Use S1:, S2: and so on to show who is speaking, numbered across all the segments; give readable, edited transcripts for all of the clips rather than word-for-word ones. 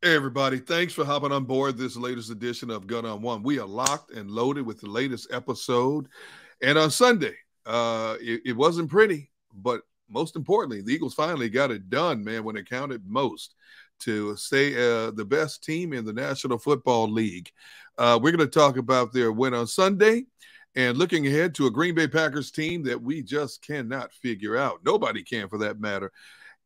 S1: Hey, everybody. Thanks for hopping on board this latest edition of Gunn On One. We are locked and loaded with the latest episode. And on Sunday, it wasn't pretty, but most importantly, the Eagles finally got it done, man, when it counted most to stay the best team in the National Football League. We're going to talk about their win on Sunday and looking ahead to a Green Bay Packers team that we just cannot figure out. Nobody can, for that matter.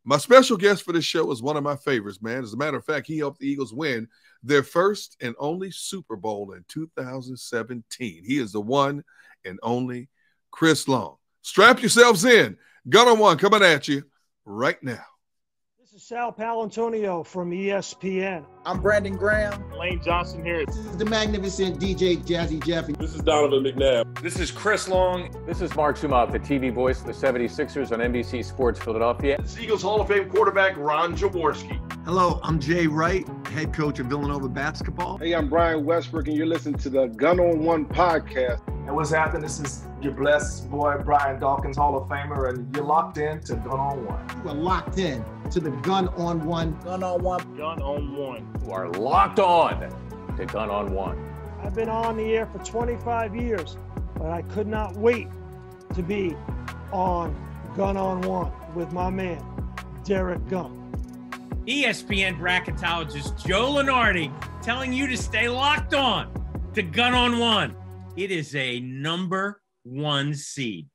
S1: My special guest for this show is one of my favorites, man. As a matter of fact, he helped the Eagles win their first and only Super Bowl in 2017. He is the one and only Chris Long. Strap yourselves in. Gunn On One coming at you right now.
S2: This is Sal Palantonio from ESPN.
S3: I'm Brandon Graham.
S4: Lane Johnson here.
S5: This is the magnificent DJ Jazzy Jeffy.
S6: This is Donovan McNabb.
S7: This is Chris Long.
S8: This is Mark Zumach, the TV voice of the 76ers on NBC Sports Philadelphia.
S9: This is Eagles Hall of Fame quarterback Ron Jaworski.
S10: Hello, I'm Jay Wright, head coach of Villanova basketball.
S11: Hey, I'm Brian Westbrook, and you're listening to the Gunn On One podcast.
S12: And what's happening? This is your blessed boy, Brian Dawkins, Hall of Famer, and you're locked in to Gunn On One.
S5: You are locked in to the Gunn On One.
S3: Gunn On One.
S4: Gunn On One.
S8: You are locked on to Gunn On One.
S2: I've been on the air for 25 years, but I could not wait to be on Gunn On One with my man, Derrick Gunn.
S13: ESPN bracketologist Joe Lunardi telling you to stay locked on to Gunn On One. It is a number one seed.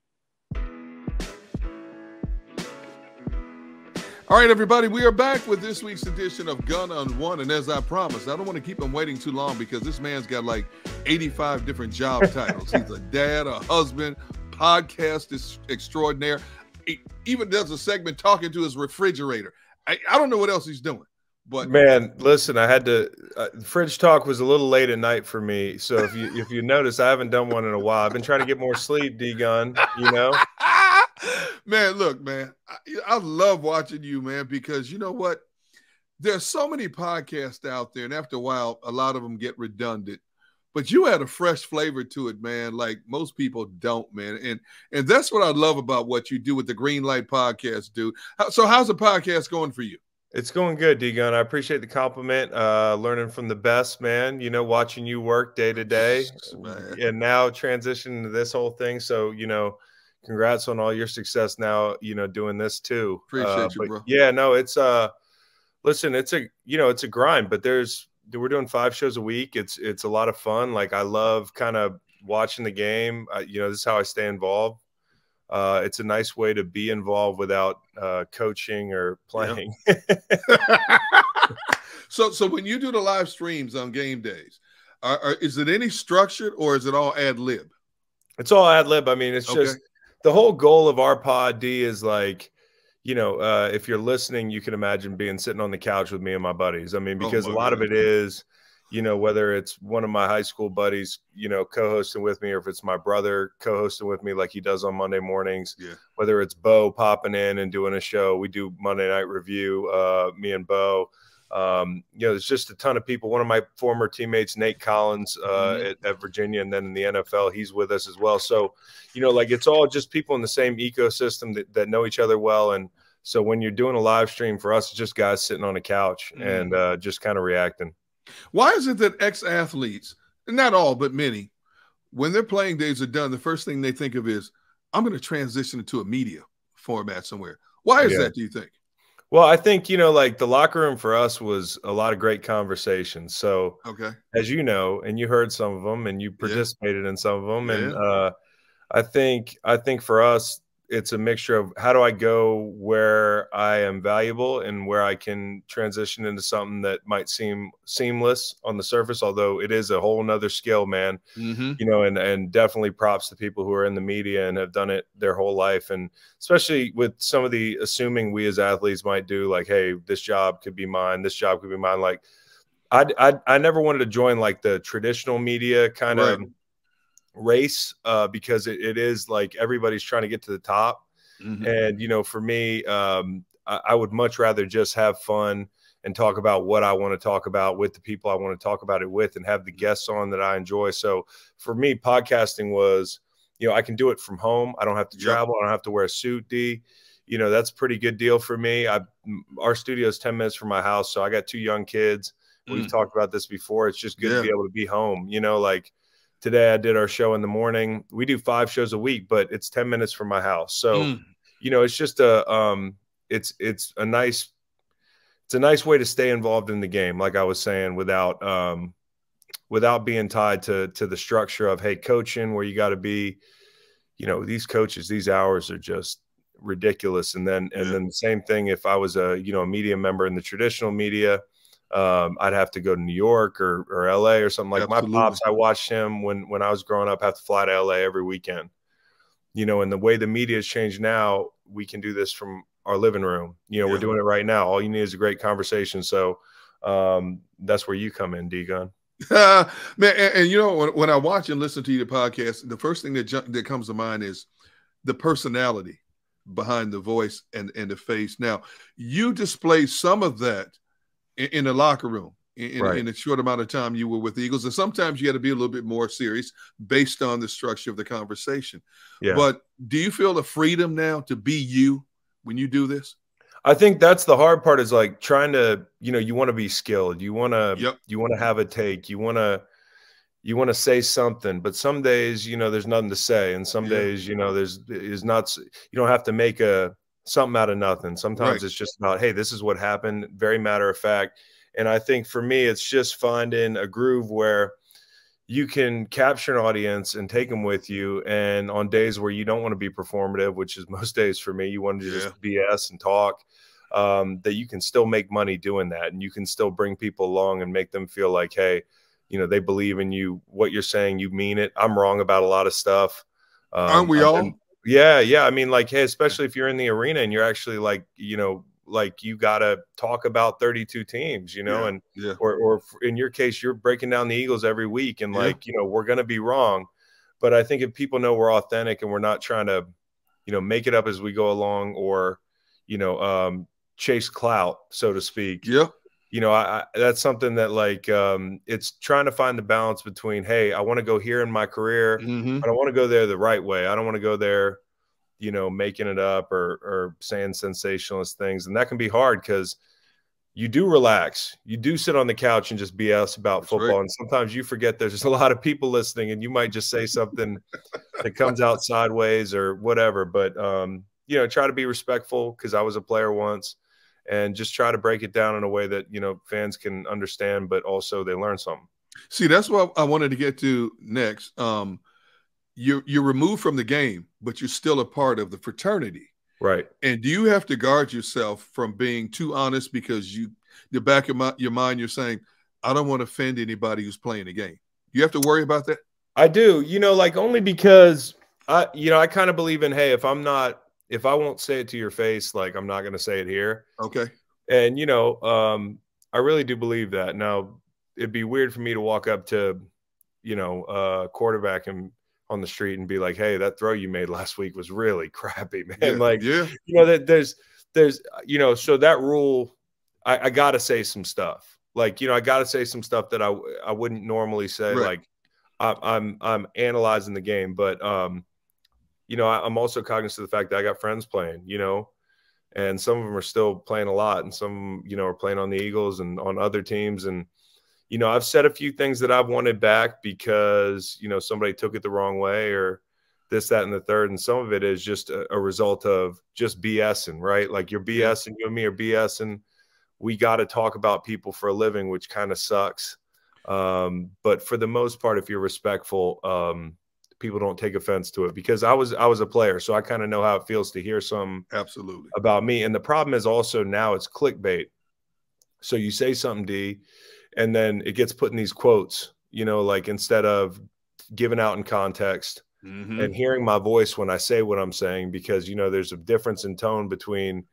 S1: All right, everybody, we are back with this week's edition of Gunn On One. And as I promised, I don't want to keep him waiting too long because this man's got like 85 different job titles. He's a dad, a husband, podcast extraordinaire. He even does a segment talking to his refrigerator. I don't know what else he's doing. But
S6: man, listen, I had to fridge talk was a little late at night for me. So if you notice, I haven't done one in a while. I've been trying to get more sleep, D-Gun, you know.
S1: Man, look, man, I love watching you, man, because you know what? There's so many podcasts out there, and after a while, a lot of them get redundant. But you had a fresh flavor to it, man, like most people don't, man. And that's what I love about what you do with the Green Light Podcast, dude. So how's the podcast going for you?
S6: It's going good, D-Gun. I appreciate the compliment. Learning from the best, man. You know, watching you work day to day, and now transitioning to this whole thing. So, you know, congrats on all your success now. You know, doing this too.
S1: Appreciate you, bro.
S6: Yeah, no, it's listen, it's a grind, but we're doing 5 shows a week. It's a lot of fun. Like I love kind of watching the game. You know, this is how I stay involved. It's a nice way to be involved without coaching or playing.
S1: Yeah. So when you do the live streams on game days, is it any structured or is it all ad lib?
S6: It's all ad lib. I mean, it's just the whole goal of our pod, D, is like, you know, if you're listening, you can imagine sitting on the couch with me and my buddies. I mean, because a lot of it is, you know, whether it's one of my high school buddies, you know, co-hosting with me, or if it's my brother co-hosting with me like he does on Monday mornings, whether it's Bo popping in and doing a show, we do Monday Night Review, me and Bo. You know, there's just a ton of people. One of my former teammates, Nate Collins, at Virginia, and then in the NFL, he's with us as well. So, you know, like it's all just people in the same ecosystem that know each other well. And so when you're doing a live stream, for us, it's just guys sitting on a couch and just kind of reacting.
S1: Why is it that ex-athletes, not all, but many, when their playing days are done, the first thing they think of is, I'm going to transition into a media format somewhere. Why is that, do you think?
S6: Well, I think, you know, like the locker room for us was a lot of great conversations. So, as you know, and you heard some of them and you participated in some of them. And I think for us, it's a mixture of how do I go where I am valuable and where I can transition into something that might seem seamless on the surface, although it is a whole nother skill, man. You know, and definitely props to people who are in the media and have done it their whole life. And especially with some of the assuming we as athletes might do, like, hey, this job could be mine, this job could be mine. Like I never wanted to join like the traditional media kind of race because it is like everybody's trying to get to the top. And, you know, for me, I would much rather just have fun and talk about what I want to talk about with the people I want to talk about it with and have the guests on that I enjoy. So for me, podcasting was, you know, I can do it from home. I don't have to travel. I don't have to wear a suit, D. you know, that's a pretty good deal for me. Our studio is 10 minutes from my house, so I got 2 young kids. We've talked about this before. It's just good to be able to be home. You know, like today I did our show in the morning. We do 5 shows a week, but it's 10 minutes from my house. So, you know, it's just it's a nice way to stay involved in the game, like I was saying, without being tied to the structure of, hey, coaching, where you got to be, you know, these coaches, these hours are just ridiculous. And then the same thing if I was a media member in the traditional media, I'd have to go to New York or LA or something. Like Absolutely. My pops, I watched him when I was growing up have to fly to LA every weekend. You know, and the way the media has changed now, we can do this from our living room. You know, we're doing it right now. All you need is a great conversation. So that's where you come in, D-Gun.
S1: Man, and you know, when I watch and listen to your podcast, the first thing that comes to mind is the personality behind the voice and the face. Now, you display some of that in the locker room in a short amount of time you were with the Eagles. And sometimes you got to be a little bit more serious based on the structure of the conversation. Yeah. But do you feel the freedom now to be you when you do this?
S6: I think that's the hard part, is like trying to, you know, you want to be skilled. You want to have a take. You want to say something, but some days, you know, there's nothing to say. And some days, you know, you don't have to make something out of nothing. Sometimes it's just about, hey, this is what happened. Very matter of fact. And I think for me, it's just finding a groove where you can capture an audience and take them with you. And on days where you don't want to be performative, which is most days for me, you want to just BS and talk, that you can still make money doing that. And you can still bring people along and make them feel like, hey, you know, they believe in you. What you're saying, you mean it. I'm wrong about a lot of stuff.
S1: Aren't we all?
S6: Yeah. I mean, like, hey, especially if you're in the arena and you're actually like, you know, like you got to talk about 32 teams, you know, or in your case, you're breaking down the Eagles every week and like, you know, we're going to be wrong. But I think if people know we're authentic and we're not trying to, you know, make it up as we go along or, you know, chase clout, so to speak.
S1: Yeah.
S6: You know, that's something that like, it's trying to find the balance between, hey, I want to go here in my career, but I want to go there the right way. I don't want to go there, you know, making it up or saying sensationalist things. And that can be hard because you do relax. You do sit on the couch and just BS about football. And sometimes you forget there's just a lot of people listening and you might just say something that comes out sideways or whatever. But, you know, try to be respectful, because I was a player once, and just try to break it down in a way that, you know, fans can understand, but also they learn something.
S1: See, that's what I wanted to get to next. You're removed from the game, but you're still a part of the fraternity.
S6: Right.
S1: And do you have to guard yourself from being too honest, because the back of your mind, you're saying, I don't want to offend anybody who's playing the game. You have to worry about that?
S6: I do, you know, like only because I kind of believe in, hey, if I won't say it to your face, like I'm not going to say it here.
S1: Okay.
S6: And, you know, I really do believe that. Now, it'd be weird for me to walk up to, you know, a quarterback and on the street and be like, hey, that throw you made last week was really crappy, man. You know, that there's, you know, so that rule, I got to say some stuff. Like, you know, I got to say some stuff that I wouldn't normally say. Like I'm analyzing the game, but, you know, I'm also cognizant of the fact that I got friends playing, you know, and some of them are still playing a lot, and some, you know, are playing on the Eagles and on other teams. And, you know, I've said a few things that I've wanted back because, you know, somebody took it the wrong way or this, that, and the third. And some of it is just a result of just BSing, right? Like you're BSing, you and me are BSing. We got to talk about people for a living, which kind of sucks. But for the most part, if you're respectful, people don't take offense to it, because I was a player. So I kind of know how it feels to hear some about me. And the problem is also now it's clickbait. So you say something, D, and then it gets put in these quotes, you know, like instead of giving out in context and hearing my voice when I say what I'm saying, because, you know, there's a difference in tone between,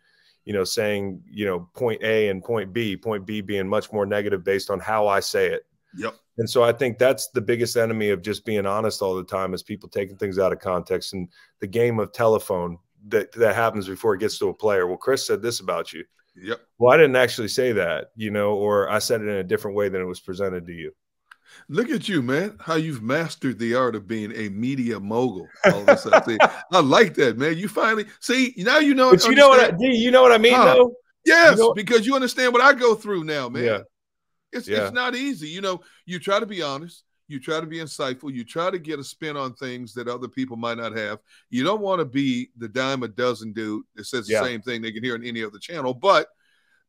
S6: you know, saying, you know, point A and point B being much more negative based on how I say it.
S1: Yep.
S6: And so I think that's the biggest enemy of just being honest all the time, is people taking things out of context, and the game of telephone that happens before it gets to a player. Well, Chris said this about you.
S1: Yep.
S6: Well, I didn't actually say that, you know, or I said it in a different way than it was presented to you.
S1: Look at you, man, how you've mastered the art of being a media mogul. All of a sudden. I like that, man. You finally see now you know.
S6: But you know what you know what I mean, though?
S1: Yes,
S6: you know,
S1: because you understand what I go through now, man.
S6: Yeah.
S1: It's not easy. You know, you try to be honest, you try to be insightful, you try to get a spin on things that other people might not have. You don't want to be the dime a dozen dude that says the same thing they can hear on any other channel. But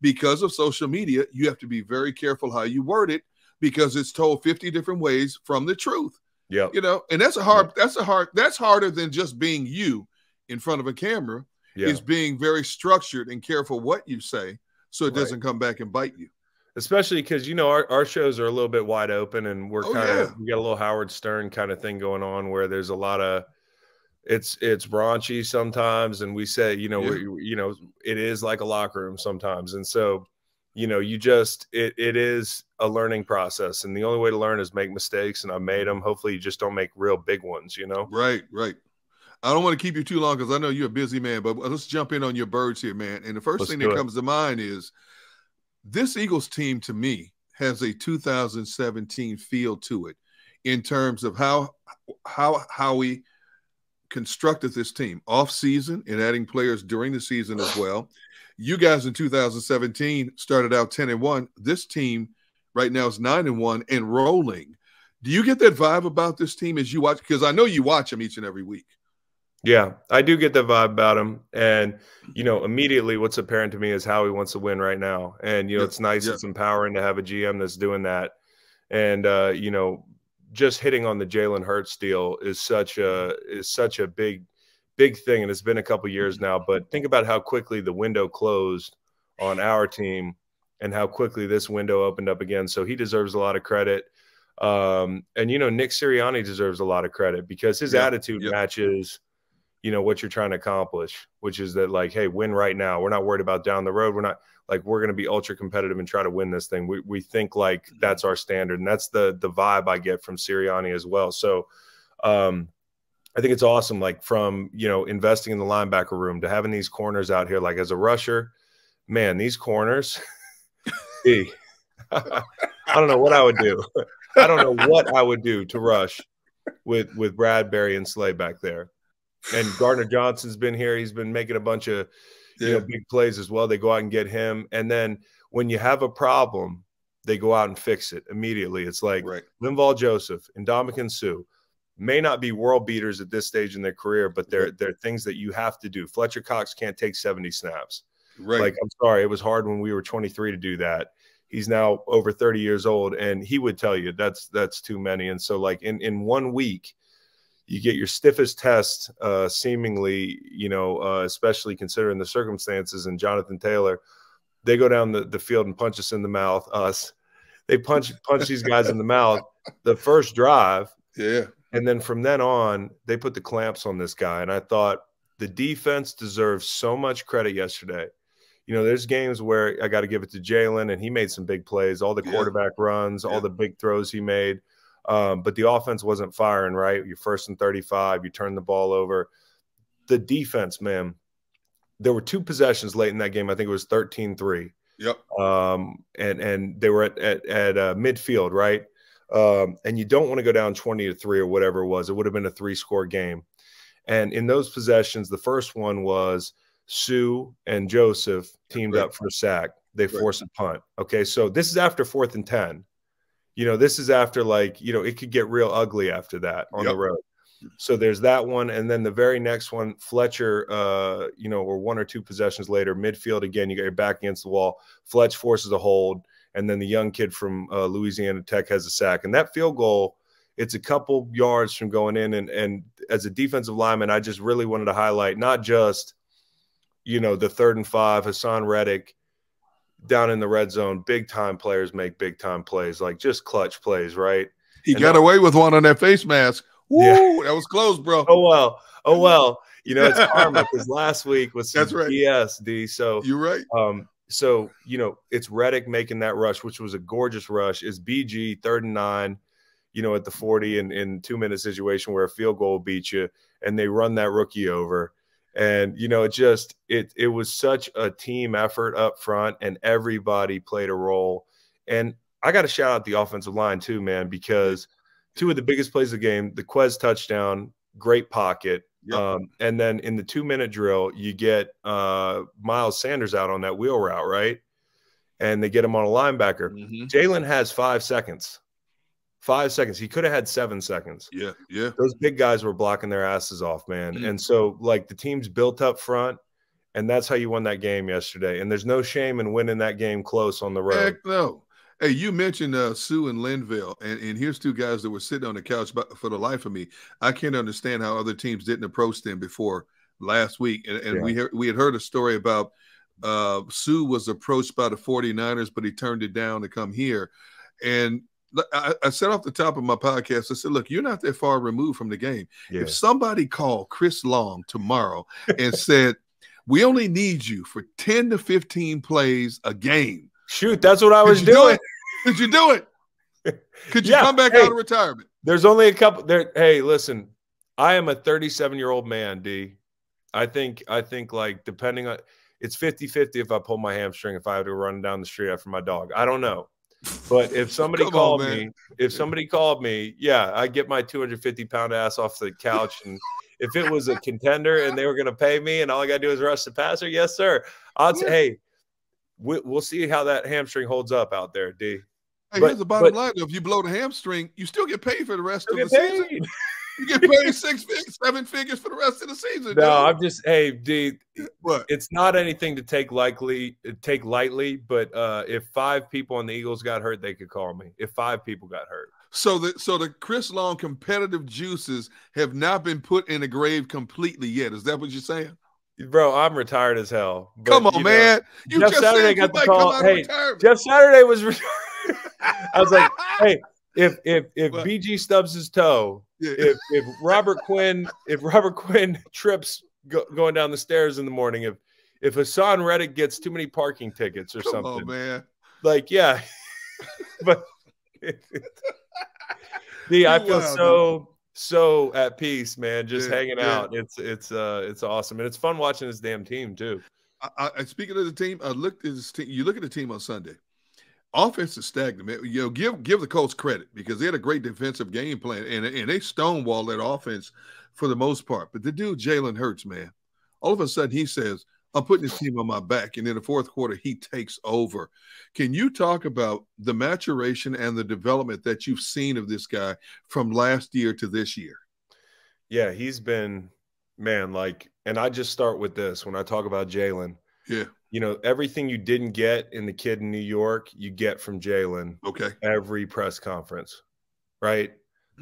S1: because of social media, you have to be very careful how you word it, because it's told 50 different ways from the truth.
S6: Yeah.
S1: You know, and that's harder than just being you in front of a camera. Is being very structured and careful what you say so it doesn't come back and bite you.
S6: Especially because, you know, our shows are a little bit wide open, and we're we got a little Howard Stern kind of thing going on where there's a lot of it's raunchy sometimes, and we say, you know, it is like a locker room sometimes. And so, you know, it is a learning process, and the only way to learn is make mistakes, and I made them. Hopefully you just don't make real big ones, you know?
S1: Right. I don't want to keep you too long because I know you're a busy man, but let's jump in on your birds here, man. And the first thing that comes to mind is this Eagles team, to me, has a 2017 feel to it in terms of how we constructed this team off season and adding players during the season as well. You guys in 2017 started out 10-1. This team right now is 9-1 and rolling. Do you get that vibe about this team as you watch? Because I know you watch them each and every week.
S6: Yeah, I do get the vibe about him. And, you know, immediately what's apparent to me is how he wants to win right now. And, you know, it's nice. It's empowering to have a GM that's doing that. And, you know, just hitting on the Jalen Hurts deal is such a big thing. And it's been a couple years now. But think about how quickly the window closed on our team and how quickly this window opened up again. So he deserves a lot of credit. And, you know, Nick Sirianni deserves a lot of credit because his attitude matches – you know, what you're trying to accomplish, which is that, like, hey, win right now. We're not worried about down the road. We're not like, we're going to be ultra competitive and try to win this thing. We think like that's our standard. And that's the vibe I get from Sirianni as well. So I think it's awesome. Like from, you know, investing in the linebacker room to having these corners out here, like as a rusher, man, these corners, I don't know what I would do. I don't know what I would do to rush with Bradbury and Slay back there. And Gardner Johnson's been here. He's been making a bunch of you know, big plays as well. They go out and get him. And then when you have a problem, they go out and fix it immediately. It's like Linval Joseph and Ndamukong Suh may not be world beaters at this stage in their career, but they're things that you have to do. Fletcher Cox can't take 70 snaps. Like, I'm sorry, it was hard when we were 23 to do that. He's now over 30 years old, and he would tell you that's too many. And so, like, in 1 week, you get your stiffest test, seemingly, you know, especially considering the circumstances. And Jonathan Taylor, they go down the field and punch us in the mouth. They punch these guys in the mouth the first drive. And then from then on, they put the clamps on this guy. And I thought the defense deserves so much credit yesterday. You know, there's games where I got to give it to Jalen, and he made some big plays, all the quarterback runs, all the big throws he made. But the offense wasn't firing, right? You're 1st and 35. You turn the ball over. The defense, man, there were 2 possessions late in that game. I think it was 13-3. And they were at midfield, right? And you don't want to go down 20-3 or whatever it was. It would have been a 3-score game. And in those possessions, the first one was Suh and Joseph teamed up for a sack. They force a punt. Okay, so this is after 4th and 10. You know, this is after, like, you know, it could get real ugly after that on the road. So there's that one. And then the very next one, Fletcher, you know, or 1 or 2 possessions later, midfield again, you got your back against the wall. Fletch forces a hold. And then the young kid from Louisiana Tech has a sack. And that field goal, it's a couple yards from going in. And as a defensive lineman, I just really wanted to highlight not just, you know, the 3rd and 5, Hassan Reddick, down in the red zone, big-time players make big-time plays, like just clutch plays, right?
S1: He got away with one on that face mask. Woo, that was close, bro.
S6: Oh, well. You know, it's karma because last week was some BS, D. So
S1: you're right.
S6: So, you know, it's Reddick making that rush, which was a gorgeous rush. It's BG, 3rd and 9, you know, at the 40 in 2-minute situation where a field goal beats you, and they run that rookie over. And, you know, it was such a team effort up front, and everybody played a role. And I got to shout out the offensive line too, man, because two of the biggest plays of the game, the Quez touchdown, great pocket. Yep. And then in the 2-minute drill, you get Miles Sanders out on that wheel route, right? And they get him on a linebacker. Jalen has 5 seconds. 5 seconds. He could have had 7 seconds.
S1: Yeah, yeah.
S6: Those big guys were blocking their asses off, man. And so, like, the team's built up front, and that's how you won that game yesterday. And there's no shame in winning that game close on the road.
S1: Heck no. Hey, you mentioned Sue and Linville, and here's two guys that were sitting on the couch. But for the life of me, I can't understand how other teams didn't approach them before last week. And we had heard a story about Sue was approached by the 49ers, but he turned it down to come here. And I said off the top of my podcast, I said, look, you're not that far removed from the game. Yeah. If somebody called Chris Long tomorrow and said, we only need you for 10 to 15 plays a game.
S6: Shoot, that's what I was doing.
S1: Could you do it? Could you come back out of retirement?
S6: There's only a couple there. Hey, listen, I am a 37-year-old man, D. I think like depending on it's 50-50 if I pull my hamstring, if I have to run down the street after my dog. I don't know. But if somebody called me, yeah, I get my 250-pound ass off the couch. And if it was a contender and they were going to pay me and all I got to do is rush the passer, yes, sir. I'll say, hey, we'll see how that hamstring holds up out there, D.
S1: Hey, here's the bottom line. If you blow the hamstring, you still get paid for the rest of the season. You get paid 6 figures, 7 figures for the rest of the season.
S6: No, I'm just, hey, D, what? It's not anything to take lightly, but if 5 people on the Eagles got hurt, they could call me. If 5 people got hurt.
S1: So the Chris Long competitive juices have not been put in the grave completely yet. Is that what you're saying?
S6: Bro, I'm retired as hell. But,
S1: come on, man. You
S6: Jeff
S1: just
S6: Saturday got the call. Hey, Jeff Saturday was retired. I was like, hey, if BG stubs his toe, if Robert Quinn trips going down the stairs in the morning, if Hassan Reddick gets too many parking tickets or something,
S1: on, man.
S6: Like, yeah. But I feel so at peace, man, just hanging out. It's awesome, and it's fun watching this damn team too.
S1: Speaking of the team, I looked at this team. You look at the team on Sunday. Offense is stagnant, man. You know, give the Colts credit because they had a great defensive game plan and they stonewalled that offense for the most part. But the dude Jalen Hurts, man, all of a sudden he says, "I'm putting this team on my back," and in the fourth quarter he takes over. Can you talk about the maturation and the development that you've seen of this guy from last year to this year?
S6: Yeah, he's been, man, like, and I just start with this when I talk about Jalen.
S1: Yeah.
S6: You know, everything you didn't get in the kid in New York, you get from Jalen.
S1: Okay.
S6: Every press conference, right?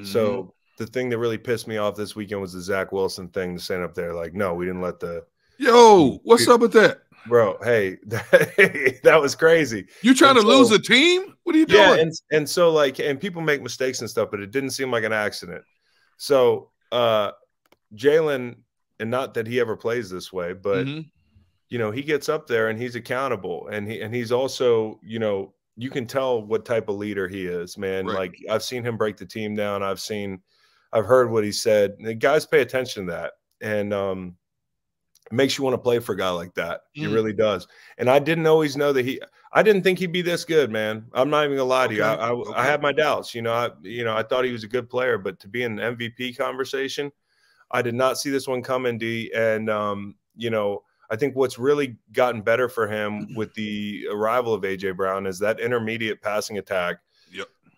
S6: So the thing that really pissed me off this weekend was the Zach Wilson thing, to stand up there like, no, we didn't let the –
S1: Yo, what's up with that?
S6: Bro, hey, that was crazy.
S1: You trying to lose a team? What are you doing?
S6: Yeah, and so, like, and people make mistakes and stuff, but it didn't seem like an accident. So Jalen, and not that he ever plays this way, but – you know, he gets up there and he's accountable, and he's also, you know, you can tell what type of leader he is, man. Right. Like, I've seen him break the team down. I've heard what he said. The guys pay attention to that, and it makes you want to play for a guy like that. He really does. And I didn't always know that I didn't think he'd be this good, man. I'm not even gonna lie to you. I had my doubts. You know, I thought he was a good player, but to be in an MVP conversation, I did not see this one coming, D. And you know, I think what's really gotten better for him with the arrival of A.J. Brown is that intermediate passing attack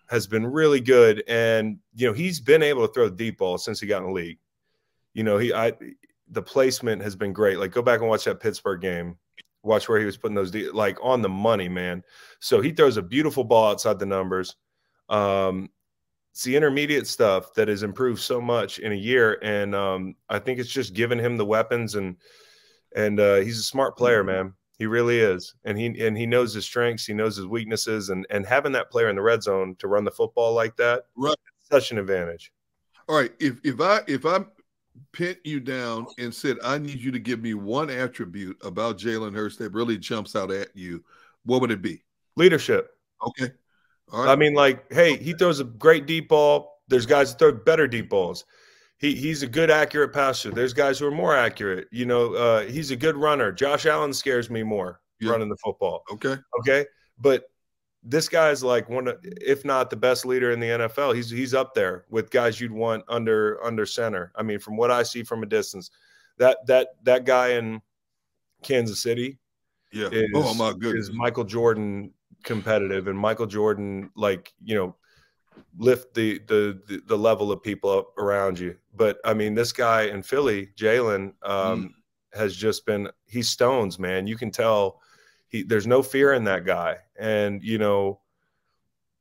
S6: has been really good. And, you know, he's been able to throw deep balls since he got in the league. You know, the placement has been great. Like, go back and watch that Pittsburgh game. Watch where he was putting those like on the money, man. So he throws a beautiful ball outside the numbers. It's the intermediate stuff that has improved so much in a year. And I think it's just given him the weapons, and he's a smart player, man. He really is. And he knows his strengths, he knows his weaknesses, and having that player in the red zone to run the football like that, right, such an advantage.
S1: All right, if I pinned you down and said I need you to give me one attribute about Jalen Hurts that really jumps out at you, what would it be?
S6: Leadership.
S1: Okay. All right.
S6: I mean, like, hey, he throws a great deep ball. There's guys that throw better deep balls. He's a good, accurate passer. There's guys who are more accurate. You know, he's a good runner. Josh Allen scares me more running the football.
S1: Okay.
S6: Okay. But this guy's like one of, if not the best leader in the NFL. He's up there with guys you'd want under center. I mean, from what I see from a distance, that guy in Kansas City,
S1: oh my goodness,
S6: is Michael Jordan competitive, and Michael Jordan, like, you know, lift the level of people up around you. But I mean, this guy in Philly, Jalen, has just been, he's stones, man. You can tell there's no fear in that guy. And, you know,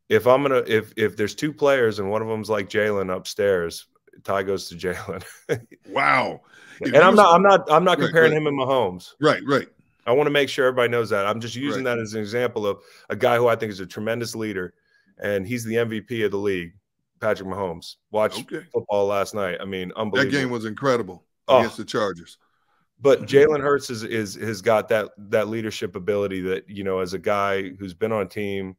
S6: if there's two players and one of them's like Jalen upstairs, tie goes to Jalen.
S1: Wow.
S6: And I'm not comparing him and Mahomes.
S1: Right.
S6: I want to make sure everybody knows that. I'm just using that as an example of a guy who I think is a tremendous leader, and he's the MVP of the league, Patrick Mahomes. Watch football last night. I mean, unbelievable.
S1: That game was incredible against the Chargers.
S6: But Jalen Hurts has got that leadership ability that, you know, as a guy who's been on a team,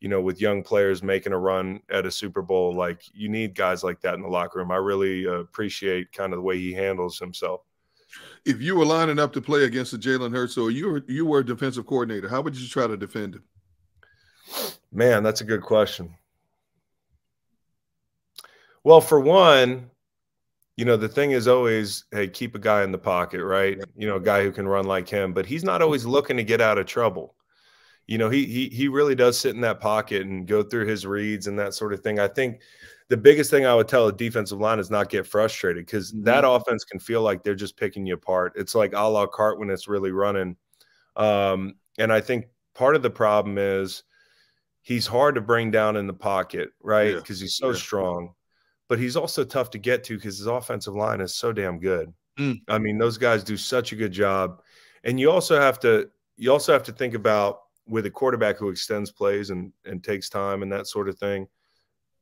S6: you know, with young players making a run at a Super Bowl, like, you need guys like that in the locker room. I really appreciate kind of the way he handles himself.
S1: If you were lining up to play against the Jalen Hurts, or you were a defensive coordinator, how would you try to defend him?
S6: Man, that's a good question. Well, for one, you know, the thing is always, hey, keep a guy in the pocket, right? You know, a guy who can run like him, but he's not always looking to get out of trouble. You know, he really does sit in that pocket and go through his reads and that sort of thing. I think the biggest thing I would tell a defensive line is not get frustrated, because that offense can feel like they're just picking you apart. It's like a la carte when it's really running. And I think part of the problem is he's hard to bring down in the pocket, right? Because he's so strong. But he's also tough to get to because his offensive line is so damn good. I mean, those guys do such a good job. And you also have to think about, with a quarterback who extends plays and takes time and that sort of thing,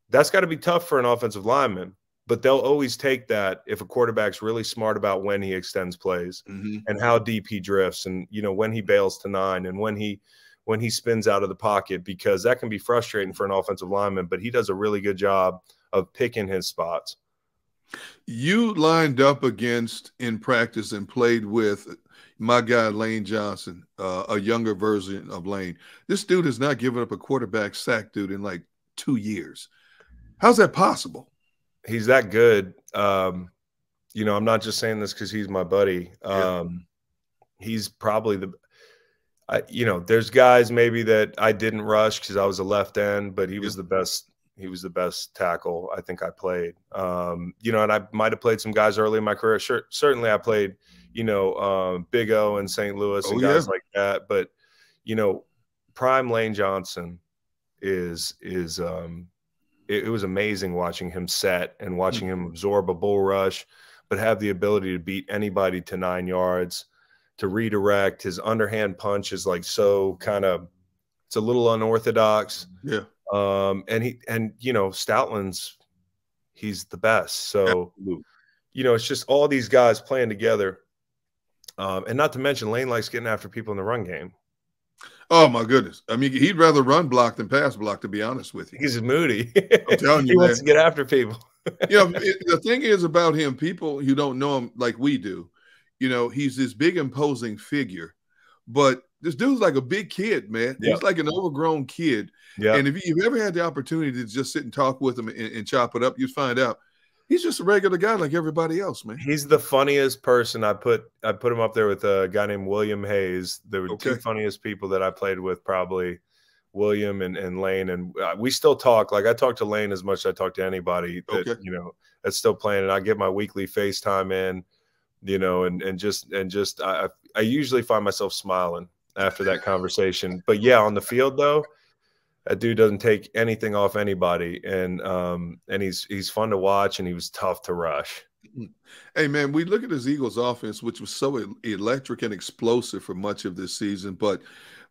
S6: that's got to be tough for an offensive lineman. But they'll always take that if a quarterback's really smart about when he extends plays and how deep he drifts, and, you know, when he bails to 9 and when he spins out of the pocket, because that can be frustrating for an offensive lineman. But he does a really good job of picking his spots.
S1: You lined up against in practice and played with my guy Lane Johnson, a younger version of Lane. This dude has not given up a quarterback sack, dude, in like 2 years. How's that possible?
S6: He's that good. You know, I'm not just saying this because he's my buddy. He's probably you know, there's guys maybe that I didn't rush because I was a left end, but he was the best. He was the best tackle I think I played. You know, and I might have played some guys early in my career. Certainly I played, you know, Big O and St. Louis and guys like that. But, you know, prime Lane Johnson it was amazing watching him set and watching him absorb a bull rush, but have the ability to beat anybody to 9 yards, to redirect. His underhand punch is like so kind of, it's a little unorthodox.
S1: Yeah.
S6: And you know, Stoutland's, he's the best. So, you know, it's just all these guys playing together. And not to mention Lane likes getting after people in the run game.
S1: Oh my goodness. I mean, he'd rather run block than pass block, to be honest with you.
S6: He's moody.
S1: I'm telling you,
S6: he wants to get after people.
S1: You know, the thing is about him, people who don't know him like we do, you know, he's this big imposing figure, but this dude's like a big kid, man. He's like an overgrown kid. And if you've ever had the opportunity to just sit and talk with him and chop it up, you find out he's just a regular guy like everybody else, man.
S6: He's the funniest person. I put him up there with a guy named William Hayes. There were two funniest people that I played with, probably William and Lane. And we still talk. Like, I talk to Lane as much as I talk to anybody that, you know, that's still playing. And I get my weekly FaceTime in, you know, and I usually find myself smiling after that conversation. But yeah, on the field though, that dude doesn't take anything off anybody, and he's fun to watch, and he was tough to rush.
S1: Hey man, we look at this Eagles offense, which was so electric and explosive for much of this season, but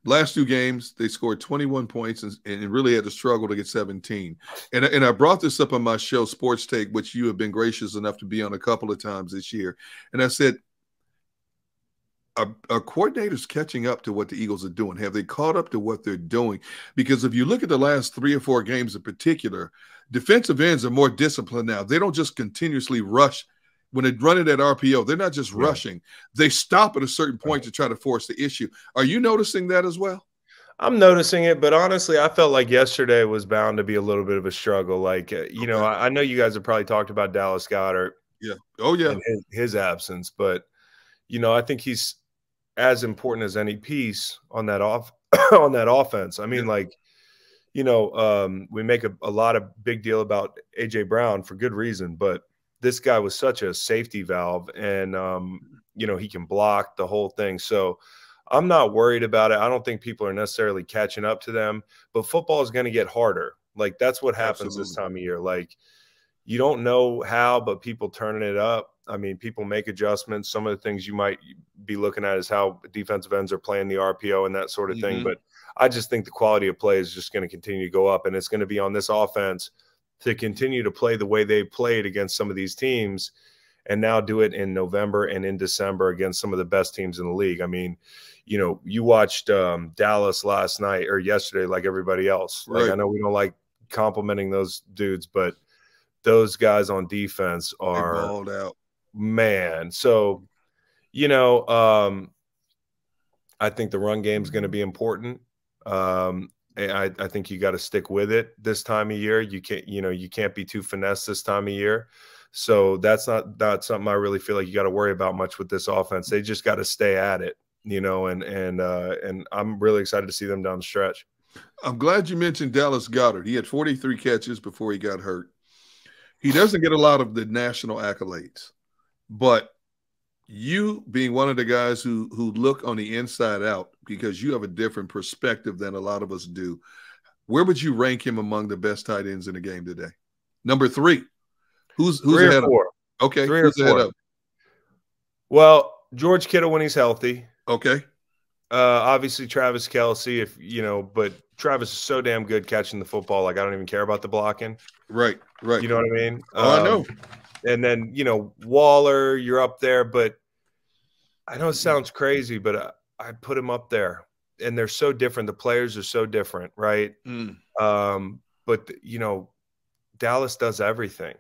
S1: last 2 games they scored 21 points and really had to struggle to get 17. And I brought this up on my show Sports Take, which you have been gracious enough to be on a couple of times this year, and I said, are coordinators catching up to what the Eagles are doing? Have they caught up to what they're doing? Because if you look at the last 3 or 4 games in particular, defensive ends are more disciplined now. They don't just continuously rush. When they run it at RPO, they're not just rushing. They stop at a certain point to try to force the issue. Are you noticing that as well?
S6: I'm noticing it, but honestly, I felt like yesterday was bound to be a little bit of a struggle. Like, you know, I know you guys have probably talked about Dallas Goedert.
S1: Yeah. Oh, yeah.
S6: And his absence, but, you know, I think he's as important as any piece on that on that offense. I mean, like, you know, we make a lot of big deal about A.J. Brown for good reason, but this guy was such a safety valve, and, you know, he can block the whole thing. So I'm not worried about it. I don't think people are necessarily catching up to them, but football is going to get harder. Like, that's what happens this time of year. Like, you don't know how, but people turning it up. I mean, people make adjustments. Some of the things you might be looking at is how defensive ends are playing the RPO and that sort of thing. But I just think the quality of play is just going to continue to go up, and it's going to be on this offense to continue to play the way they played against some of these teams, and now do it in November and in December against some of the best teams in the league. I mean, you know, you watched Dallas last night or yesterday, like everybody else. Like, I know we don't like complimenting those dudes, but those guys on defense are
S1: balled out,
S6: man. So, you know, I think the run game is going to be important. I think you got to stick with it this time of year. You can't be too finesse this time of year. So that's not something I really feel like you got to worry about much with this offense. They just got to stay at it, you know, and I'm really excited to see them down the stretch.
S1: I'm glad you mentioned Dallas Goedert. He had 43 catches before he got hurt. He doesn't get a lot of the national accolades, but you being one of the guys who look on the inside out, because you have a different perspective than a lot of us do, where would you rank him among the best tight ends in the game today? Number 3. Who's ahead of? Okay,
S6: 3
S1: who's
S6: or 4.
S1: ahead of?
S6: Well, George Kittle when he's healthy.
S1: Okay.
S6: Obviously Travis Kelce, if you know, but Travis is so damn good catching the football. Like, I don't even care about the blocking.
S1: Right.
S6: You know what I mean?
S1: Oh, I know.
S6: And then, you know, Waller, you're up there, but I know it sounds crazy, but I put him up there, and they're so different. The players are so different, right? But you know, Dallas does everything.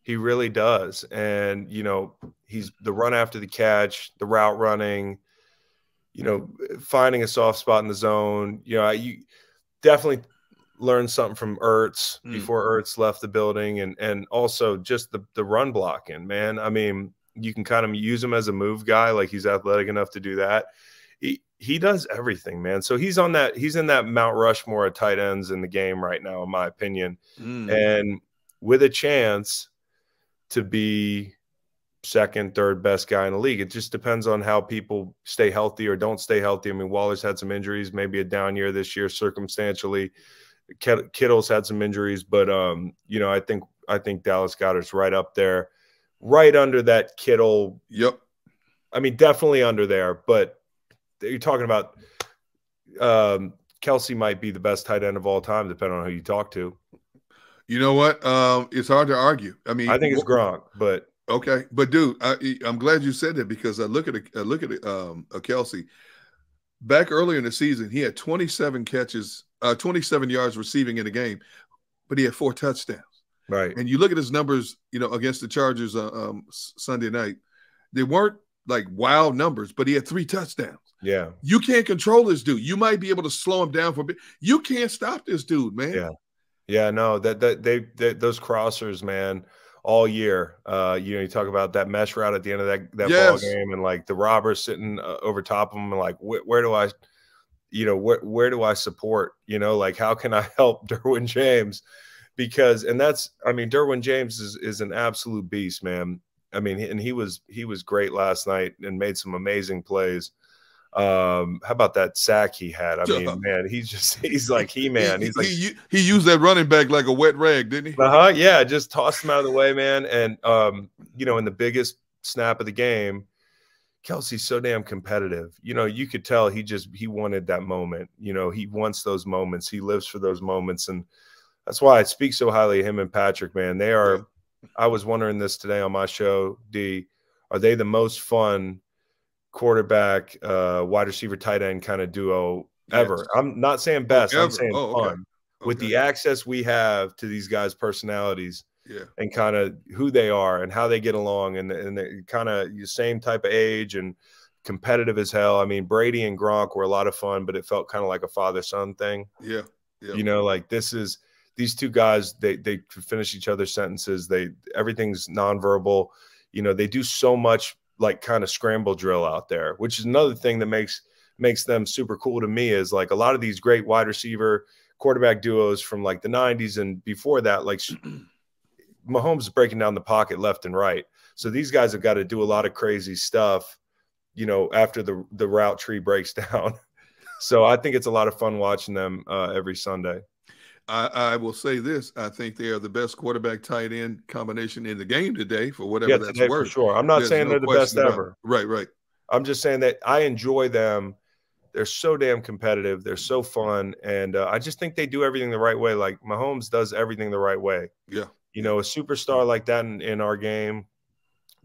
S6: He really does. And, you know, he's the run after the catch, the route running, you know, finding a soft spot in the zone. You know, you definitely learned something from Ertz before Ertz left the building, and also just the run blocking, man. I mean, you can kind of use him as a move guy. Like, he's athletic enough to do that. He does everything, man. So he's in that Mount Rushmore of tight ends in the game right now, in my opinion. And with a chance to be second, third best guy in the league. It just depends on how people stay healthy or don't stay healthy. I mean, Waller's had some injuries, maybe a down year this year circumstantially. Kittle's had some injuries, but you know, I think Dallas Goedert's right up there, right under that Kittle.
S1: Yep.
S6: I mean, definitely under there, but you're talking about Kelce might be the best tight end of all time, depending on who you talk to.
S1: You know what? It's hard to argue. I mean,
S6: I think it's Gronk, but
S1: okay. But dude, I'm glad you said that, because I look at Kelce. Back earlier in the season, he had 27 catches, 27 yards receiving in the game, but he had 4 touchdowns.
S6: Right.
S1: And you look at his numbers, you know, against the Chargers Sunday night, they weren't like wild numbers, but he had 3 touchdowns.
S6: Yeah.
S1: You can't control this dude. You might be able to slow him down for a bit. You can't stop this dude, man.
S6: Yeah. Yeah, no, that those crossers, man, all year. You know, you talk about that mesh route at the end of that ball game, and like the robbers sitting over top of them, and like where do I, you know, where do I support? You know, like how can I help Derwin James? Because I mean, Derwin James is an absolute beast, man. I mean, and he was great last night and made some amazing plays. How about that sack he had? I mean, man, he's like He-Man.
S1: He used that running back like a wet rag, didn't he?
S6: Yeah, just tossed him out of the way, man. And you know, in the biggest snap of the game, Kelce's so damn competitive. You know, you could tell he wanted that moment. You know, he wants those moments. He lives for those moments, and that's why I speak so highly of him and Patrick, man. They are. Yeah. I was wondering this today on my show, D. Are they the most fun quarterback, wide receiver, tight end kind of duo ever? I'm not saying best. I'm saying fun. With the access we have to these guys' personalities, and kind of who they are and how they get along, and they're kind of the same type of age and competitive as hell. I mean, Brady and Gronk were a lot of fun, but it felt kind of like a father-son thing.
S1: Yeah.
S6: You know, like these two guys, they could finish each other's sentences. Everything's nonverbal. You know, they do so much like kind of scramble drill out there, which is another thing that makes them super cool to me, is like a lot of these great wide receiver quarterback duos from like the 90s and before that, like Mahomes is breaking down the pocket left and right. So these guys have got to do a lot of crazy stuff, you know, after the route tree breaks down. So I think it's a lot of fun watching them every Sunday.
S1: I will say this. I think they are the best quarterback tight end combination in the game today, for whatever that's worth.
S6: For sure. I'm not saying they're the best ever.
S1: Right.
S6: I'm just saying that I enjoy them. They're so damn competitive. They're so fun. And I just think they do everything the right way. Like Mahomes does everything the right way.
S1: Yeah.
S6: You know, a superstar like that in our game,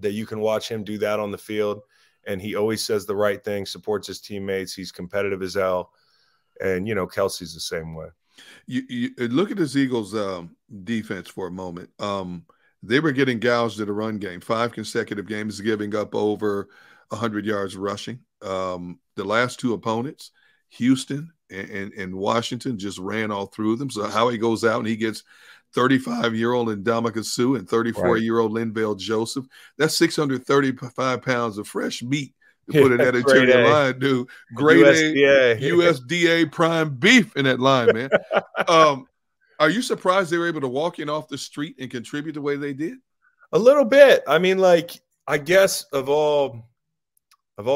S6: that you can watch him do that on the field. And he always says the right thing, supports his teammates. He's competitive as hell. And, you know, Kelsey's the same way.
S1: You look at this Eagles defense for a moment. They were getting gouged at a run game, 5 consecutive games, giving up over 100 yards rushing. The last 2 opponents, Houston and Washington, just ran all through them. So how he goes out and he gets 35-year-old Ndamukong Suh and 34-year-old Linval Joseph, that's 635 pounds of fresh meat to put in that interior line, dude. Grade A, USDA prime beef in that line, man. Are you surprised they were able to walk in off the street and contribute the way they did?
S6: A little bit. I mean, like, I guess of all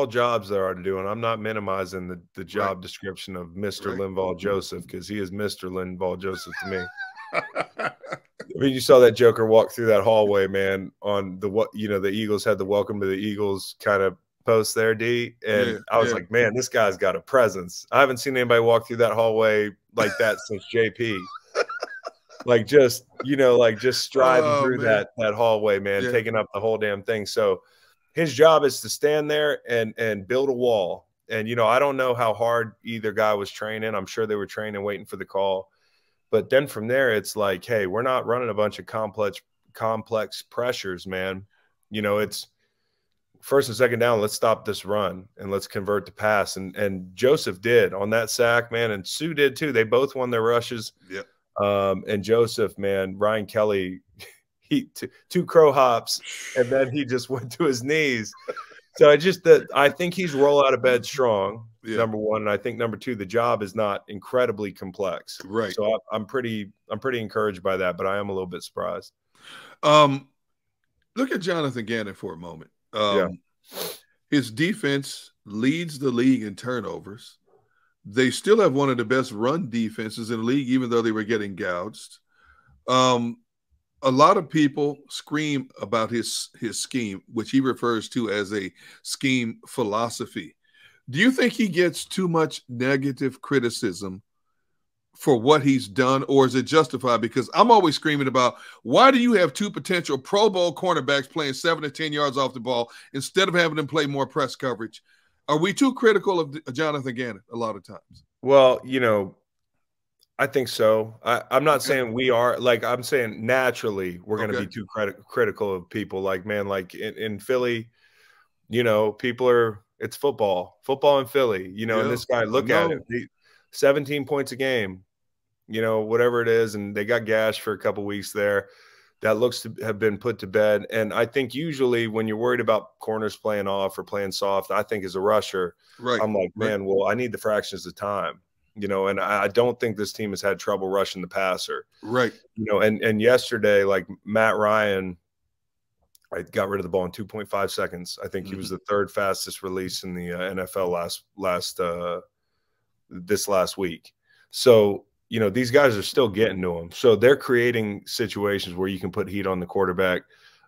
S6: jobs there are to do, and I'm not minimizing the job description of Mr. Linval Joseph, because he is Mr. Linval Joseph to me. I mean, you saw that Joker walk through that hallway, man, on the Eagles had the welcome to the Eagles kind of post there, D. And I was like, man, this guy's got a presence. I haven't seen anybody walk through that hallway like that since JP. Like just striding through that hallway, man, taking up the whole damn thing. So his job is to stand there and build a wall. And, you know, I don't know how hard either guy was training. I'm sure they were training, waiting for the call. But then from there, it's like, hey, we're not running a bunch of complex pressures, man. You know, it's first and second down, let's stop this run and let's convert to pass. And Joseph did on that sack, man, and Sue did too. They both won their rushes.
S1: Yep.
S6: And Joseph, man, Ryan Kelly, he 2 crow hops, and then he just went to his knees. So I think he's roll out of bed strong, number one, and I think number 2, the job is not incredibly complex.
S1: Right.
S6: So I'm pretty encouraged by that, but I am a little bit surprised.
S1: Look at Jonathan Gannon for a moment. His defense leads the league in turnovers. They still have one of the best run defenses in the league, even though they were getting gouged. A lot of people scream about his scheme, which he refers to as a scheme philosophy. Do you think he gets too much negative criticism for what he's done, or is it justified? Because I'm always screaming about, why do you have 2 potential Pro Bowl cornerbacks playing 7 to 10 yards off the ball instead of having them play more press coverage? Are we too critical of Jonathan Gannon a lot of times?
S6: Well, you know, I think so. I'm not saying we are. Like, I'm saying naturally we're going to be too critical of people. Like, man, like in Philly, you know, it's football in Philly, you know, and this guy, look at it. 17 points a game, you know, whatever it is. And they got gashed for a couple weeks there. That looks to have been put to bed. And I think usually when you're worried about corners playing off or playing soft, I think as a rusher, I'm like, man, well, I need the fractions of time, you know, and I don't think this team has had trouble rushing the passer.
S1: Right. You
S6: know, and yesterday, like Matt Ryan, I got rid of the ball in 2.5 seconds. I think he was the 3rd fastest release in the NFL this last week. So, you know, these guys are still getting to him. So they're creating situations where you can put heat on the quarterback.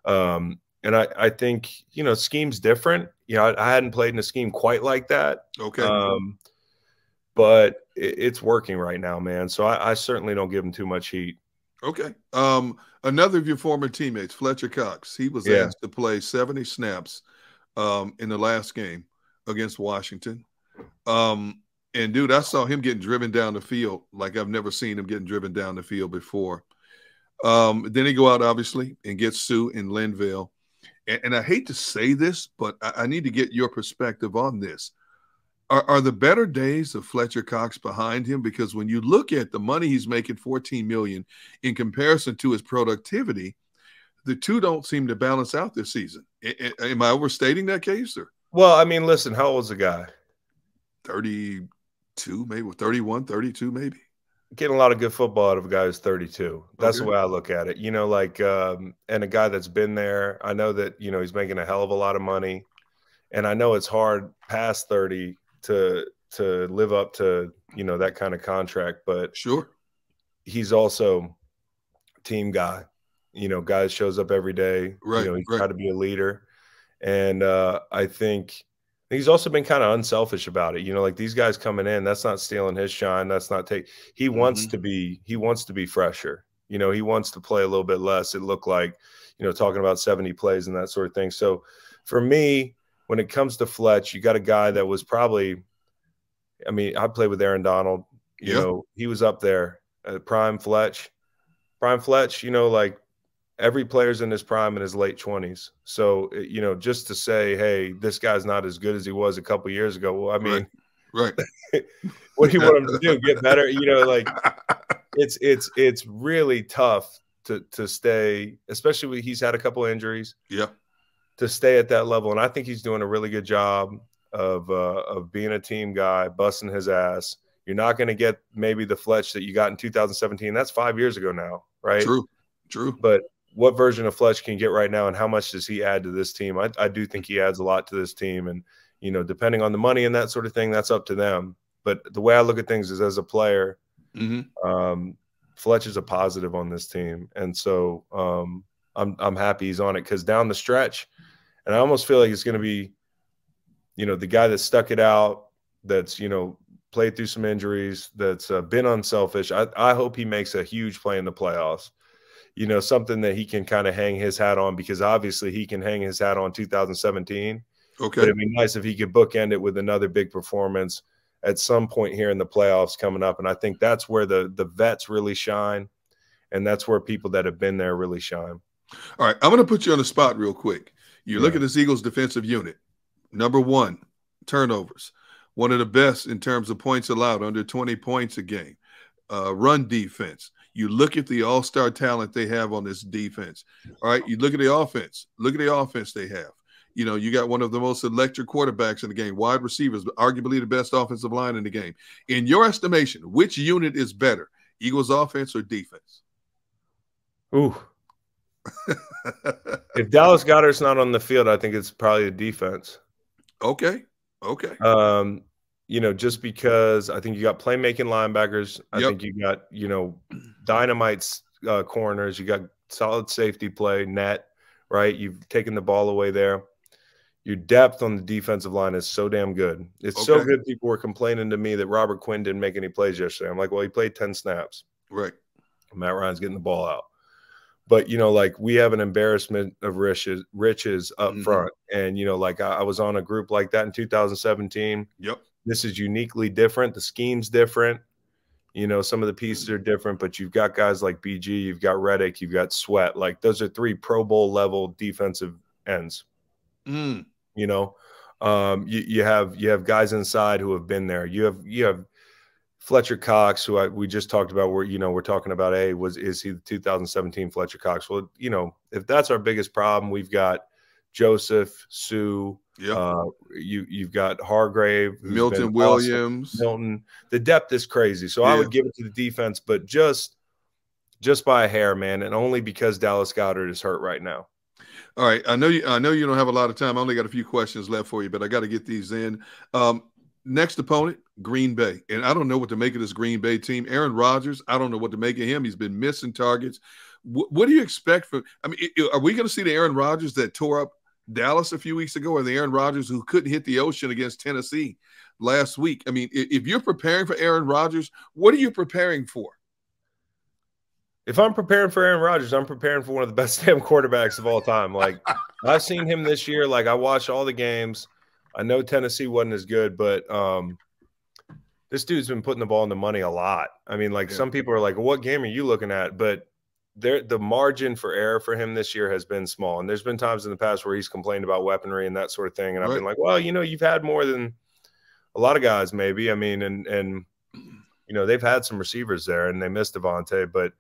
S6: And I think, you know, scheme's different. You know, I hadn't played in a scheme quite like that.
S1: Okay.
S6: But it's working right now, man. So I certainly don't give him too much heat.
S1: Okay. Another of your former teammates, Fletcher Cox, he was asked to play 70 snaps in the last game against Washington. And, dude, I saw him getting driven down the field like I've never seen him getting driven down the field before. Then he go out, obviously, and gets Sue and Linval. and I hate to say this, but I need to get your perspective on this. Are the better days of Fletcher Cox behind him? Because when you look at the money he's making, $14 million, in comparison to his productivity, the two don't seem to balance out this season. Am I overstating that case? Or?
S6: Well, I mean, listen, how old's the guy?
S1: 32, maybe 31, 32, maybe.
S6: Getting a lot of good football out of a guy who's 32. That's the way I look at it. You know, like, and a guy that's been there, I know that, you know, he's making a hell of a lot of money. And I know it's hard past 30 to live up to, you know, that kind of contract. But
S1: sure,
S6: he's also a team guy. You know, guy that shows up every day.
S1: Right.
S6: You know, he's got to be a leader. And I think he's also been kind of unselfish about it. You know, like these guys coming in, that's not stealing his shine. That's not he wants to be fresher. You know, he wants to play a little bit less. It looked like, you know, talking about 70 plays and that sort of thing. So for me, when it comes to Fletch, you got a guy that was probably, I mean, I played with Aaron Donald. You know, he was up there at prime Fletch, you know, like every player's in his prime in his late 20s. So, you know, just to say, hey, this guy's not as good as he was a couple years ago. Well, I mean,
S1: right.
S6: What do you want him to do? Get better? You know, like it's really tough to stay, especially when he's had a couple injuries.
S1: Yeah.
S6: To stay at that level. And I think he's doing a really good job of being a team guy, busting his ass. You're not going to get maybe the Fletch that you got in 2017. That's 5 years ago now, right?
S1: True.
S6: But what version of Fletch can you get right now, and how much does he add to this team? I do think he adds a lot to this team. And, you know, depending on the money and that sort of thing, that's up to them. But the way I look at things is as a player, Fletch is a positive on this team. And so I'm happy he's on it, because down the stretch, and I almost feel like it's going to be, you know, the guy that stuck it out, that's, you know, played through some injuries, that's been unselfish. I hope he makes a huge play in the playoffs. You know, something that he can kind of hang his hat on, because obviously he can hang his hat on 2017.
S1: Okay.
S6: But it'd be nice if he could bookend it with another big performance at some point here in the playoffs coming up. And I think that's where the vets really shine, and that's where people that have been there really shine.
S1: All right, I'm going to put you on the spot real quick. You look at this Eagles defensive unit. Number one, turnovers. One of the best in terms of points allowed, under 20 points a game. Run defense. You look at the all-star talent they have on this defense. All right, you look at the offense. Look at the offense they have. You know, you got one of the most electric quarterbacks in the game, wide receivers, arguably the best offensive line in the game. In your estimation, which unit is better, Eagles offense or defense?
S6: Ooh. If Dallas Goedert's not on the field, I think it's probably the defense.
S1: Okay.
S6: You know, just because I think you got playmaking linebackers. I think you got, you know, dynamite corners. You got solid safety play, net, right? You've taken the ball away there. Your depth on the defensive line is so damn good. It's so good. People were complaining to me that Robert Quinn didn't make any plays yesterday. I'm like, well, he played 10 snaps.
S1: Right.
S6: Matt Ryan's getting the ball out. But, you know, like, we have an embarrassment of riches up front. And, you know, like, I was on a group like that in 2017.
S1: Yep.
S6: This is uniquely different. The scheme's different. You know, some of the pieces are different, but you've got guys like BG, you've got Reddick, you've got Sweat. Like, those are 3 Pro Bowl level defensive ends. You know, you have guys inside who have been there. You have Fletcher Cox, who we just talked about, where, you know, we're talking about, is he the 2017 Fletcher Cox? Well, you know, if that's our biggest problem, we've got Joseph, Sue, you've got Hargrave,
S1: Milton Williams,
S6: awesome. Milton. The depth is crazy. So I would give it to the defense, but just by a hair, man, and only because Dallas Goedert is hurt right now.
S1: All right, I know you don't have a lot of time. I only got a few questions left for you, but I got to get these in. Next opponent, Green Bay. And I don't know what to make of this Green Bay team. Aaron Rodgers, I don't know what to make of him. He's been missing targets. What do you expect from – I mean, are we going to see the Aaron Rodgers that tore up Dallas a few weeks ago, or the Aaron Rodgers who couldn't hit the ocean against Tennessee last week? I mean, if you're preparing for Aaron Rodgers, what are you preparing for?
S6: If I'm preparing for Aaron Rodgers, I'm preparing for one of the best damn quarterbacks of all time. Like, I've seen him this year. Like, I watched all the games. I know Tennessee wasn't as good, but this dude's been putting the ball in the money a lot. I mean, like, some people are like, well, what game are you looking at? But the margin for error for him this year has been small. And there's been times in the past where he's complained about weaponry and that sort of thing. And I've been like, well, you know, you've had more than a lot of guys maybe. I mean, and you know, they've had some receivers there and they missed Devontae, but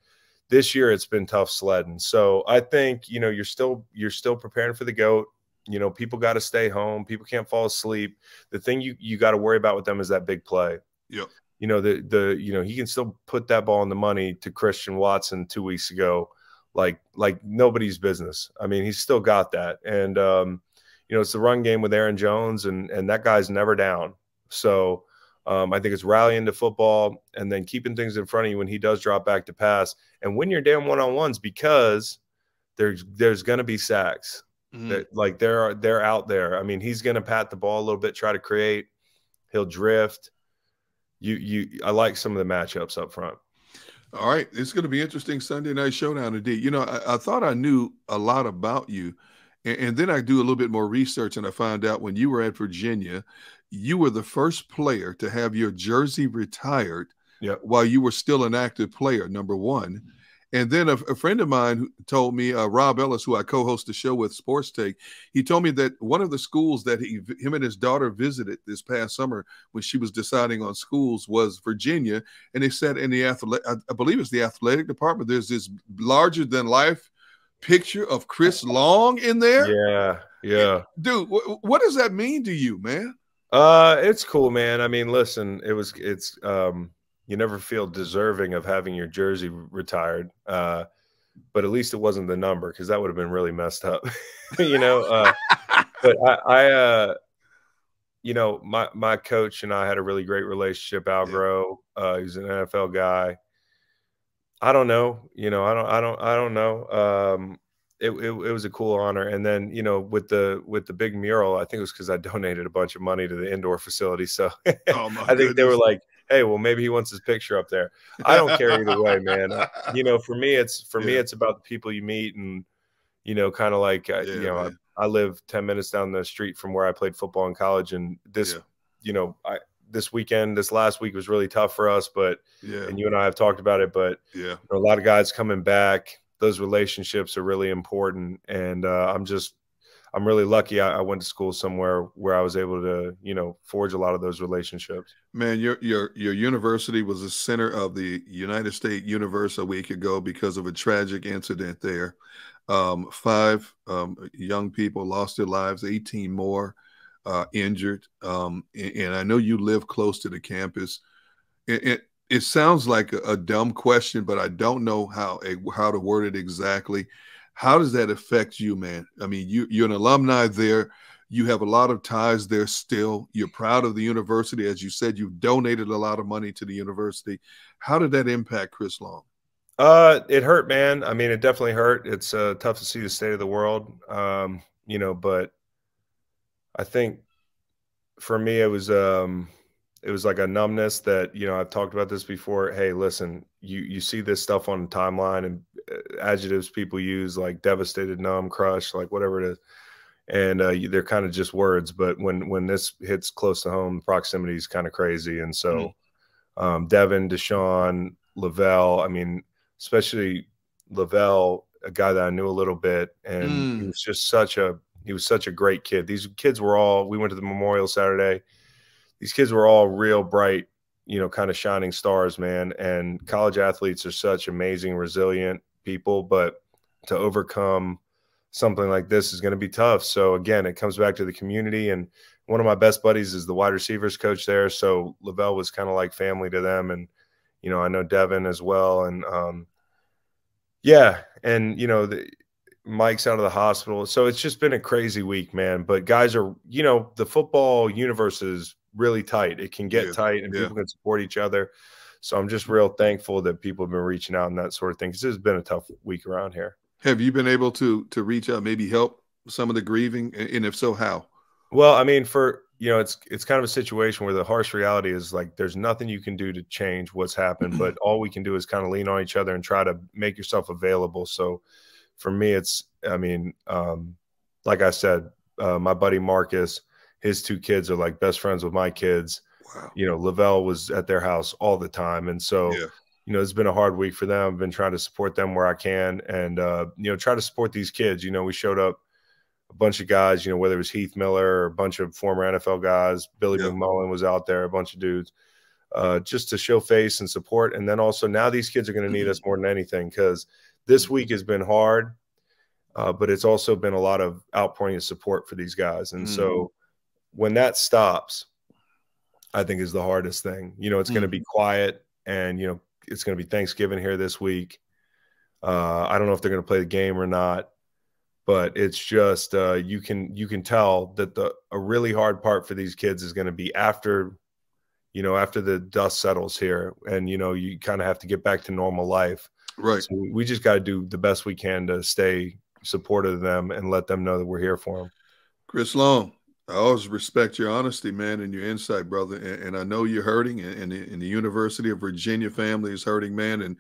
S6: this year it's been tough sledding. So I think, you know, you're still preparing for the GOAT. You know, people got to stay home. People can't fall asleep. The thing you got to worry about with them is that big play.
S1: Yep.
S6: You know, you know, he can still put that ball in the money to Christian Watson 2 weeks ago, like nobody's business. I mean, he's still got that. And, you know, it's the run game with Aaron Jones, and that guy's never down. So I think it's rallying to football and then keeping things in front of you when he does drop back to pass and win your damn one-on-ones, because there's going to be sacks. Like they're out there. I mean, he's going to pat the ball a little bit, try to create. He'll drift. I like some of the matchups up front.
S1: All right, it's going to be interesting Sunday night showdown indeed. You know, I thought I knew a lot about you, and then I do a little bit more research, and I found out when you were at Virginia, you were the first player to have your jersey retired while you were still an active player, number one. And then a friend of mine who told me, Rob Ellis, who I co-host the show with, Sports Take, he told me that one of the schools that him and his daughter visited this past summer when she was deciding on schools was Virginia. And they said in the I believe it's the athletic department, there's this larger-than-life picture of Chris Long in there.
S6: Yeah.
S1: Dude, what does that mean to you, man?
S6: It's cool, man. I mean, listen, it's you never feel deserving of having your jersey retired. But at least it wasn't the number, because that would have been really messed up, you know? But I you know, my coach and I had a really great relationship. Al Groh, he's an NFL guy. I don't know, you know, I don't know. It was a cool honor. And then, you know, with the big mural, I think it was because I donated a bunch of money to the indoor facility. So I think they were like, hey, well, maybe he wants his picture up there. I don't care either way, man. You know, for me, it's about the people you meet, and, you know, kind of like, you know, I live 10 minutes down the street from where I played football in college. And this, you know, this last week was really tough for us, but, and you and I have talked about it, but you know, a lot of guys coming back, those relationships are really important. And I'm really lucky I went to school somewhere where I was able to, you know, forge a lot of those relationships. Man,
S1: your university was the center of the United States universe a week ago because of a tragic incident there. 5 young people lost their lives, 18 more injured. And I know you live close to the campus. It sounds like a dumb question, but I don't know how to word it exactly. How does that affect you, man? I mean, you're an alumni there. You have a lot of ties there still. You're proud of the university. As you said, you've donated a lot of money to the university. How did that impact Chris Long?
S6: It hurt, man. I mean, it definitely hurt. It's tough to see the state of the world, you know, but I think for me, it was like a numbness that, you know, I've talked about this before. Hey, listen, you see this stuff on the timeline, and adjectives people use like devastated, numb, crushed, like whatever it is. And they're kind of just words. But when this hits close to home, proximity is kind of crazy. And so Devin, Deshaun, Lavelle, I mean, especially Lavelle, a guy that I knew a little bit, and he was just such a great kid. These kids were all, we went to the Memorial Saturday. These kids were all real bright, you know, kind of shining stars, man. And college athletes are such amazing, resilient people, but to overcome something like this is going to be tough. So again, it comes back to the community. And one of my best buddies is the wide receivers coach there. So Lavelle was kind of like family to them. And, you know, I know Devin as well. And and, you know, Mike's out of the hospital. So it's just been a crazy week, man. But guys are, you know, the football universe is really tight. It can get tight, and people can support each other. So I'm just real thankful that people have been reaching out and that sort of thing, because it's been a tough week around here.
S1: Have you been able to reach out, maybe help some of the grieving? And if so, how?
S6: Well, I mean, you know, it's kind of a situation where the harsh reality is like there's nothing you can do to change what's happened, but all we can do is kind of lean on each other and try to make yourself available. So for me, it's, I mean, like I said, my buddy Marcus, his 2 kids are like best friends with my kids. Wow. You know, Lavelle was at their house all the time. And so, you know, it's been a hard week for them. I've been trying to support them where I can, and you know, try to support these kids. You know, we showed up a bunch of guys, you know, whether it was Heath Miller or a bunch of former NFL guys, Billy McMullen was out there, a bunch of dudes, just to show face and support. And then also now these kids are going to need us more than anything, because this week has been hard, but it's also been a lot of outpouring of support for these guys. And so when that stops, I think is the hardest thing. You know, it's going to be quiet, and, you know, it's going to be Thanksgiving here this week. I don't know if they're going to play the game or not. But it's just you can tell that a really hard part for these kids is going to be after, you know, after the dust settles here, and, you know, you kind of have to get back to normal life.
S1: Right.
S6: So we just got to do the best we can to stay supportive of them and let them know that we're here for them. Chris
S1: Long, I always respect your honesty, man, and your insight, brother. And I know you're hurting, and the University of Virginia family is hurting, man. And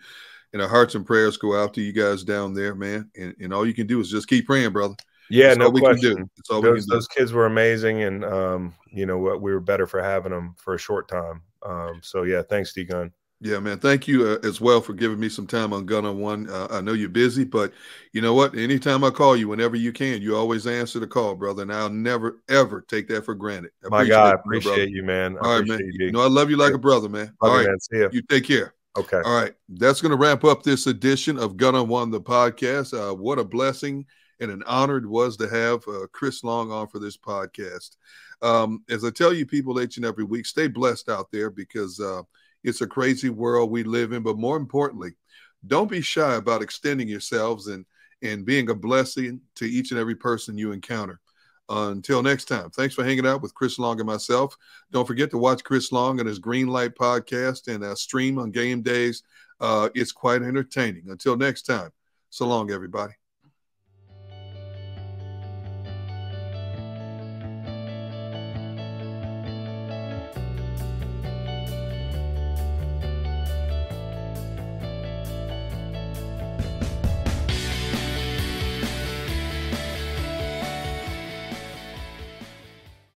S1: our hearts and prayers go out to you guys down there, man. And all you can do is just keep praying, brother.
S6: Yeah,
S1: That's
S6: no
S1: all we
S6: question.
S1: can do. That's all we can do.
S6: Those kids were amazing, and you know what, we were better for having them for a short time. So yeah, thanks, D Gunn.
S1: Yeah, man. Thank you as well for giving me some time on Gunn On One. I know you're busy, but you know what? Anytime I call you, whenever you can, you always answer the call, brother. And I'll never, ever take that for granted.
S6: My God, I appreciate you, man.
S1: All right, man. You know, I love you like a brother, man. All right,
S6: man. See ya.
S1: You take care.
S6: Okay.
S1: All right. That's going to wrap up this edition of Gunn On One, the podcast. What a blessing and an honor it was to have Chris Long on for this podcast. As I tell you people each and every week, stay blessed out there, because it's a crazy world we live in. But more importantly, don't be shy about extending yourselves and being a blessing to each and every person you encounter. Until next time, thanks for hanging out with Chris Long and myself. Don't forget to watch Chris Long and his Green Light podcast and stream on game days. It's quite entertaining. Until next time, so long, everybody.